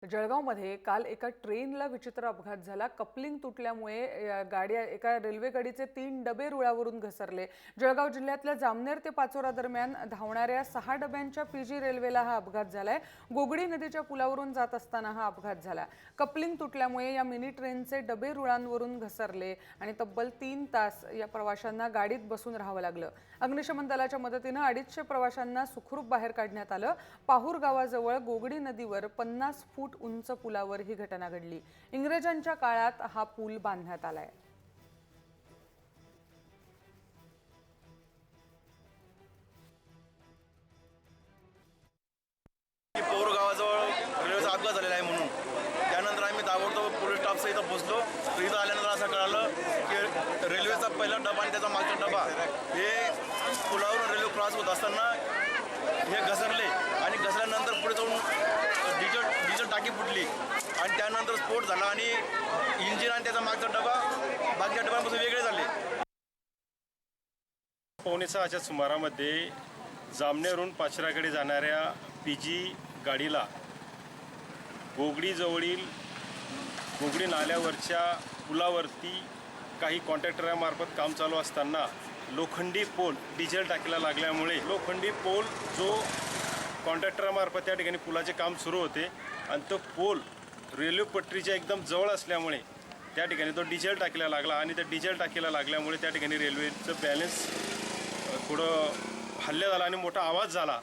जळगावमध्ये काल एका ट्रेनला विचित्र अपघात झाला। कपलिंग तुटल्यामुळे एका रेल्वे गाडीचे 3 डबे रुळावरून घसरले। जळगाव जिल्ह्यातल्या जामनेर ते पाचोरा दरम्यान धावणाऱ्या 6 डब्यांच्या पीजी रेल्वेला हा अपघात झालाय। गोगडी नदीच्या पुलावरून जात असताना हा अपघात झाला। कपलिंग तुटल्यामुळे या मिनी ट्रेनचे डबे रुळांवरून घसरले आणि तब्बल 3 तास या प्रवाशांना गाडीत बसून राहावं लागलं। अग्निशमन दलाच्या मदतीने 250 प्रवाशांना सुखरूप बाहेर काढण्यात आलं। पाहूर गावाजवळ गोगडी नदीवर 50 फूट उंच पुलावर ही घटना घडली। इंग्रजांच्या काळात हा पूल बांधण्यात आलाय। पाहूर गावाजवळ रेल्वेचा अपघात झालेला आहे म्हणून त्यानंतर आम्ही ताबडतोब पोलीस स्टाफसह इथं पोहोचलो। इथं आल्यानंतर असं कळालं की रेल्वेचा पहिला डबा आणि त्याचा मागचा डबा हे पुलावरून रेल्वे क्रॉस होत असताना हे घसरले आणि घसरल्यानंतर पुढे जाऊन डिझेल टाकी फुटली आणि त्यानंतर स्फोट झाला आणि इंजिन आणि त्याचा मागचा डबा बाकीच्या डब्यांपासून वेगळे झाले। 5:45च्या सुमारामध्ये जामनेरहून पाचोऱ्याकडे जाणाऱ्या पीजी गाडीला गोगडीजवळील गोगडी नाल्यावरच्या पुलावरती काही कॉन्ट्रॅक्टरामार्फत काम चालू असताना लोखंडी पोल डिझेल टाकीला लागल्यामुळे लोखंडी पोल जो कॉन्ट्रॅक्टरामार्फत त्या ठिकाणी पुलाचे काम सुरू होते आणि तो पोल रेल्वे पटरीच्या एकदम जवळ असल्यामुळे त्या ठिकाणी तो डिझेल टाकीला लागला आणि त्या डिझेल टाकीला लागल्यामुळे त्या ठिकाणी रेल्वेचं बॅलन्स थोडं हल्ला झाला आणि मोठा आवाज झाला।